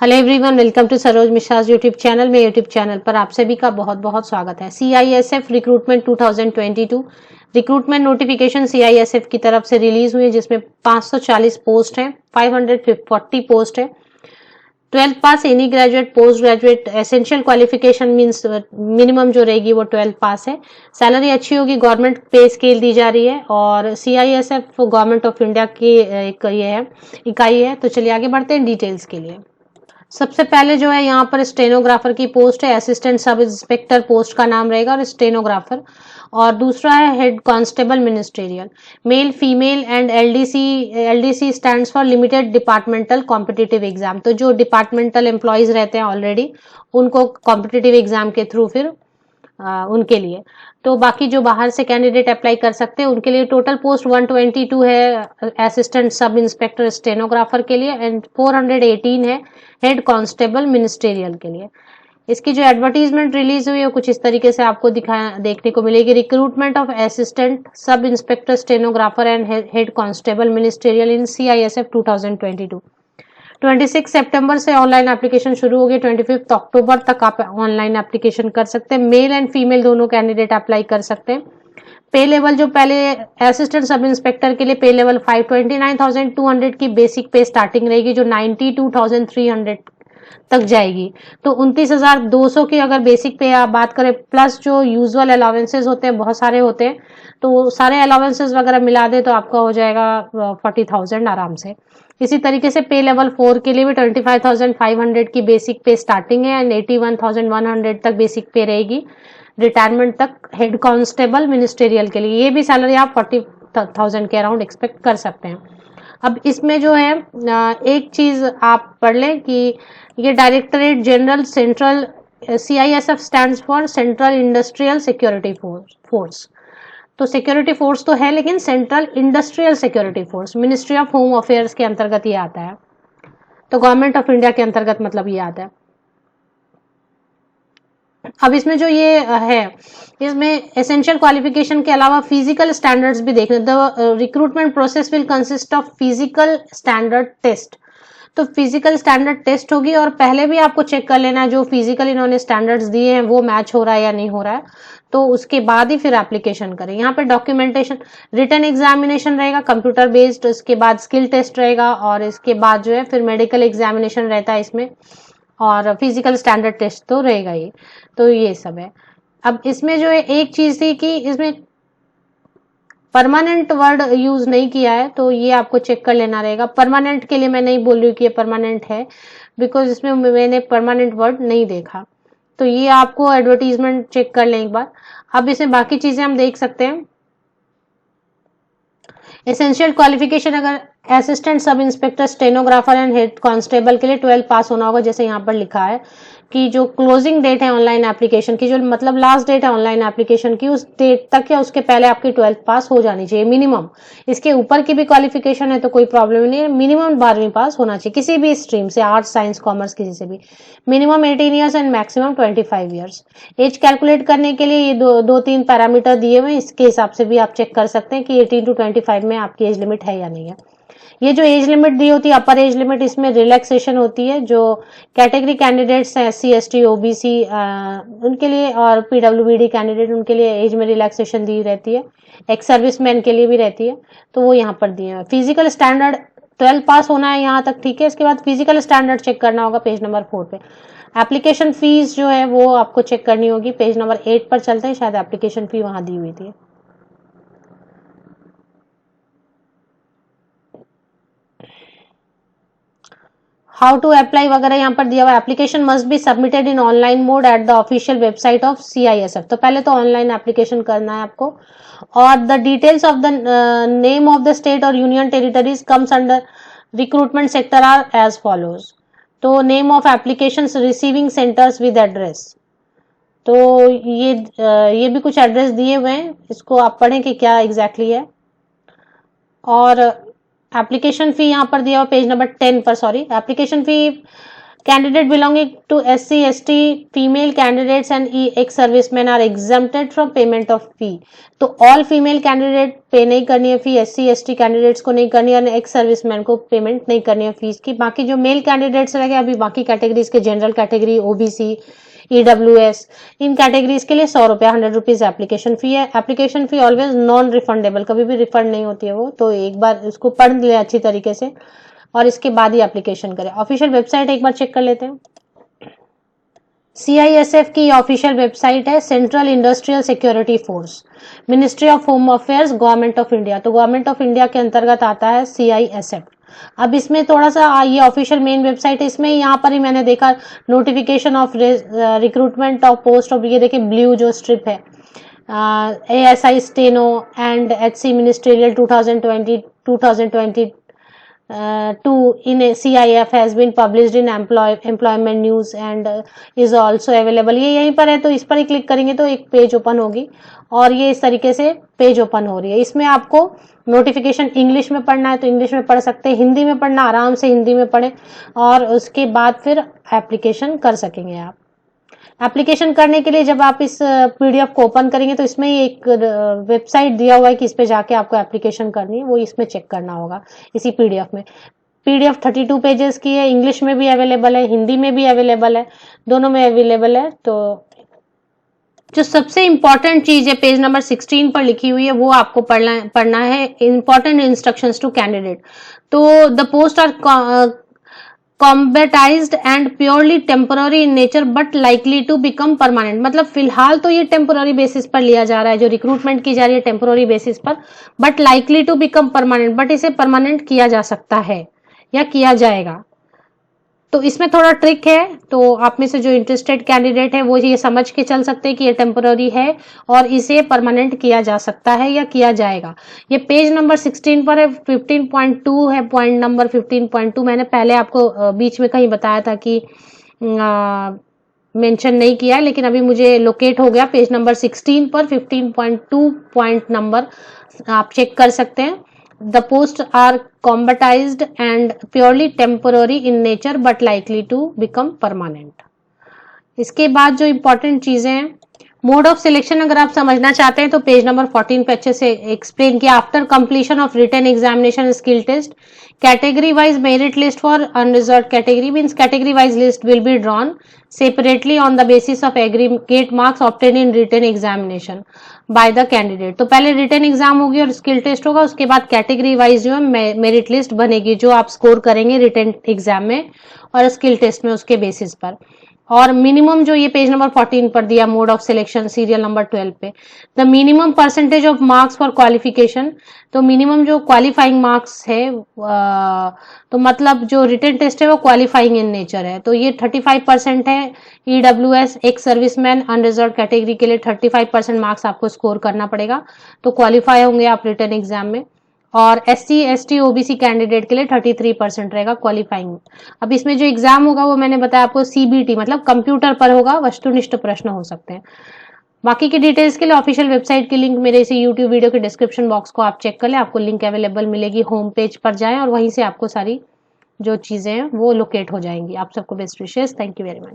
Hello everyone, welcome to Saroj Mishra YouTube channel. मेरे YouTube channel पर आप सभी का बहुत बहुत स्वागत है। CISF recruitment 2022 recruitment notification CISF की तरफ से रिलीज हुई है, जिसमें 540 पोस्ट है, 540 पोस्ट है। 12th pass, any graduate, post graduate, essential qualification means minimum जो रहेगी वो 12th पास है। सैलरी अच्छी होगी, गवर्नमेंट पे स्केल दी जा रही है और CISF गवर्नमेंट ऑफ इंडिया की एक ये है इकाई है। तो चलिए आगे बढ़ते हैं डिटेल्स के लिए। सबसे पहले जो है यहाँ पर स्टेनोग्राफर की पोस्ट है, असिस्टेंट सब इंस्पेक्टर पोस्ट का नाम रहेगा और स्टेनोग्राफर। और दूसरा है head constable ministerial, male female and LDC stands for limited departmental competitive exam. तो जो डिपार्टमेंटल एम्प्लॉयज रहते हैं ऑलरेडी, उनको कॉम्पिटिटिव एग्जाम के थ्रू फिर उनके लिए। तो बाकी जो बाहर से कैंडिडेट अप्लाई कर सकते हैं उनके लिए टोटल पोस्ट 122 है असिस्टेंट सब इंस्पेक्टर स्टेनोग्राफर के लिए एंड 418 है हेड कांस्टेबल मिनिस्ट्रियल के लिए। इसकी जो एडवर्टीजमेंट रिलीज हुई है कुछ इस तरीके से आपको देखने को मिलेगी। Recruitment of assistant sub inspector stenographer and head constable ministerial in CISF 2022। 26 सितंबर से ऑनलाइन एप्लीकेशन शुरू होगी, 25 अक्टूबर तक आप ऑनलाइन एप्लीकेशन कर सकते हैं। मेल एंड फीमेल दोनों कैंडिडेट अप्लाई कर सकते हैं। पे लेवल जो पहले असिस्टेंट सब इंस्पेक्टर के लिए पे लेवल 529,200 की बेसिक पे स्टार्टिंग रहेगी, जो 92,300 तक जाएगी। तो 29,200 की अगर बेसिक पे आप बात करें, प्लस जो यूजुअल अलाउंसेस होते हैं बहुत सारे होते हैं, तो सारे अलाउंसेस वगैरह मिला दे तो आपका हो जाएगा 40,000 आराम से। इसी तरीके से पे लेवल 4 के लिए भी 25,500 की बेसिक पे स्टार्टिंग है एंड 81,100 तक बेसिक पे रहेगी रिटायरमेंट तक हेड कांस्टेबल मिनिस्ट्रियल के लिए। ये भी सैलरी आप 40,000 के अराउंड एक्सपेक्ट कर सकते हैं। अब इसमें जो है एक चीज आप पढ़ लें कि ये directorate general central CISF stands for central industrial security force. तो सिक्योरिटी फोर्स तो है लेकिन central industrial security force ministry of home affairs के अंतर्गत ये आता है। तो गवर्नमेंट ऑफ इंडिया के अंतर्गत मतलब ये आता है। अब इसमें जो ये है, इसमें एसेंशियल क्वालिफिकेशन के अलावा फिजिकल स्टैंडर्ड्स भी देखने। The recruitment process will consist of physical standard test. तो फिजिकल स्टैंडर्ड टेस्ट होगी और पहले भी आपको चेक कर लेना है जो फिजिकल इन्होंने स्टैंडर्ड्स दिए हैं वो मैच हो रहा है या नहीं हो रहा है, तो उसके बाद ही फिर एप्लीकेशन करें। यहाँ पे डॉक्यूमेंटेशन, रिटन एग्जामिनेशन रहेगा कंप्यूटर बेस्ड, उसके बाद स्किल टेस्ट रहेगा और इसके बाद जो है फिर मेडिकल एग्जामिनेशन रहता है इसमें, और फिजिकल स्टैंडर्ड टेस्ट तो रहेगा ही। तो ये सब है। अब इसमें जो है एक चीज थी कि इसमें परमानेंट वर्ड यूज नहीं किया है, तो ये आपको चेक कर लेना रहेगा। परमानेंट के लिए मैं नहीं बोल रही हूँ कि ये परमानेंट है, बिकॉज इसमें मैंने परमानेंट वर्ड नहीं देखा। तो ये आपको एडवर्टीजमेंट चेक कर लें एक बार। अब इसमें बाकी चीजें हम देख सकते हैं। एसेंशियल क्वालिफिकेशन, अगर assistant sub inspector stenographer and head constable के लिए 12 पास होना होगा, जैसे यहाँ पर लिखा है कि जो क्लोजिंग डेट है ऑनलाइन एप्लीकेशन की, जो मतलब लास्ट डेट है ऑनलाइन एप्लीकेशन की, उस डेट तक या उसके पहले आपकी 12th पास हो जानी चाहिए मिनिमम। इसके ऊपर की भी क्वालिफिकेशन है तो कोई प्रॉब्लम नहीं है, मिनिमम 12वीं पास होना चाहिए किसी भी स्ट्रीम से, आर्ट्स साइंस कॉमर्स किसी से भी। Minimum 18 years and maximum 25 years. Age calculate करने के लिए ये दो तीन पैरामीटर दिए हुए हैं, इसके हिसाब से भी आप चेक कर सकते हैं कि 18 to 25 में आपकी एज लिमिट है या नहीं है। ये जो एज लिमिट दी होती है अपर एज लिमिट, इसमें रिलैक्सेशन होती है। जो कैटेगरी कैंडिडेट्स हैं SC ST OBC उनके लिए, और PWBD कैंडिडेट उनके लिए एज में रिलैक्सेशन दी रहती है। एक्स सर्विसमैन के लिए भी रहती है, तो वो यहाँ पर दिए हैं। फिजिकल स्टैंडर्ड 12 पास होना है यहाँ तक, ठीक है। इसके बाद फिजिकल स्टैंडर्ड चेक करना होगा पेज नंबर 4 पे। एप्लीकेशन फीस जो है वो आपको चेक करनी होगी, पेज नंबर 8 पर चलते हैं, शायद एप्लीकेशन फी वहां दी हुई थी। हाउ टू अप्लाई वगैरह यहाँ पर दिया हुआ। Application must be submitted in online mode at the official website of CISF। तो पहले तो ऑनलाइन एप्लीकेशन करना है आपको। और the details of the name of the state और union territories comes under recruitment sector are as follows. तो name of application receiving centres with address, तो ये भी कुछ एड्रेस दिए हुए हैं, इसको आप पढ़ें कि क्या एग्जैक्टली है। और एप्लीकेशन फी यहाँ पर दिया हुआ पेज नंबर 10 पर, sorry, application fee candidate belonging to SC ST female candidates and ex serviceman are exempted from payment of fee. तो ऑल फीमेल कैंडिडेट पे नहीं करनी है फी, SC ST कैंडिडेट्स को नहीं करनी है और एक्स सर्विसमैन को पेमेंट नहीं करनी है फीस की। बाकी जो मेल कैंडिडेट्स रह गए अभी बाकी कैटेगरीज के, जनरल कैटेगरी, OBC, EWS, इन कैटेगरीज के लिए 100 रुपया 100 रुपीज एप्लीकेशन फी है। Application fee always non refundable, कभी भी रिफंड नहीं होती है वो, तो एक बार इसको पढ़ ले अच्छी तरीके से और इसके बाद ही एप्लीकेशन करें। ऑफिशियल वेबसाइट एक बार चेक कर लेते हैं। CISF की ऑफिशियल वेबसाइट है central industrial security force, ministry of home affairs, government of India. तो गवर्नमेंट ऑफ इंडिया के अंतर्गत आता है CISF। अब इसमें थोड़ा सा ये ऑफिशियल मेन वेबसाइट है, इसमें यहाँ पर ही मैंने देखा notification of recruitment of post of, ये देखिए ब्लू जो स्ट्रिप है, ASI steno and HC ministerial 2022 in CIF has been published in employment news and is also available। ये यहीं पर है, तो इस पर ही क्लिक करेंगे तो एक पेज ओपन होगी और ये इस तरीके से पेज ओपन हो रही है। इसमें आपको नोटिफिकेशन इंग्लिश में पढ़ना है तो इंग्लिश में पढ़ सकते हैं, हिंदी में पढ़ना आराम से हिंदी में पढ़ें और उसके बाद फिर एप्लीकेशन कर सकेंगे आप। एप्लीकेशन करने के लिए जब आप इस PDF को ओपन करेंगे तो इसमें एक वेबसाइट दिया हुआ है कि इस पे जाके आपको एप्लीकेशन करनी है, वो इसमें चेक करना होगा इसी PDF में। PDF 32 पेजेस की है, इंग्लिश में भी अवेलेबल है, हिंदी में भी अवेलेबल है, दोनों में अवेलेबल है। तो जो सबसे इंपॉर्टेंट चीज है पेज नंबर 16 पर लिखी हुई है वो आपको पढ़ना है, इंपॉर्टेंट इंस्ट्रक्शंस टू कैंडिडेट। तो the post are combatised and purely temporary in nature but likely to become permanent. मतलब फिलहाल तो ये टेम्पोररी बेसिस पर लिया जा रहा है, जो रिक्रूटमेंट की जा रही है टेम्पोररी बेसिस पर, but likely to become permanent, but इसे परमानेंट किया जा सकता है या किया जाएगा। तो इसमें थोड़ा ट्रिक है, तो आप में से जो इंटरेस्टेड कैंडिडेट है वो ये समझ के चल सकते हैं कि ये टेम्पोररी है और इसे परमानेंट किया जा सकता है या किया जाएगा। ये पेज नंबर 16 पर है, 15.2 है, पॉइंट नंबर 15.2 मैंने पहले आपको बीच में कहीं बताया था कि मेंशन नहीं किया है, लेकिन अभी मुझे लोकेट हो गया पेज नंबर 16 पर 15.2 पॉइंट नंबर आप चेक कर सकते हैं। The posts are combatized and purely temporary in nature but likely to become permanent। इसके बाद जो इंपॉर्टेंट चीजें हैं, मोड ऑफ सिलेक्शन अगर आप समझना चाहते हैं तो पेज नंबर 14 पे अच्छे से एक्सप्लेन किया। After completion of written examination skill test category wise merit list for unreserve category means category wise list will be drawn separately on the basis of aggregate marks obtain in written examination by the candidate. तो पहले written exam होगी और skill test होगा, उसके बाद category wise जो है merit list बनेगी जो आप स्कोर करेंगे रिटन एग्जाम में और स्किल टेस्ट में उसके बेसिस पर। और मिनिमम जो ये पेज नंबर 14 पर दिया mode of selection serial number 12 पे, the minimum percentage of marks for qualification. तो मिनिमम जो क्वालिफाइंग मार्क्स है तो मतलब जो रिटन टेस्ट है वो क्वालिफाइंग इन नेचर है, तो ये 35% है। EWS ex serviceman unreserve category के लिए 35% मार्क्स आपको स्कोर करना पड़ेगा, तो क्वालिफाई होंगे आप रिटन एग्जाम में। और SC ST OBC कैंडिडेट के लिए 33% रहेगा क्वालिफाइंग। अब इसमें जो एग्जाम होगा वो मैंने बताया आपको CBT मतलब कंप्यूटर पर होगा, वस्तुनिष्ठ प्रश्न हो सकते हैं। बाकी की डिटेल्स के लिए ऑफिशियल वेबसाइट की लिंक मेरे इसी YouTube वीडियो के डिस्क्रिप्शन बॉक्स को आप चेक कर लें, आपको लिंक अवेलेबल मिलेगी, होम पेज पर जाएं और वहीं से आपको सारी जो चीजें हैं वो लोकेट हो जाएंगी। आप सबको best wishes, thank you very much.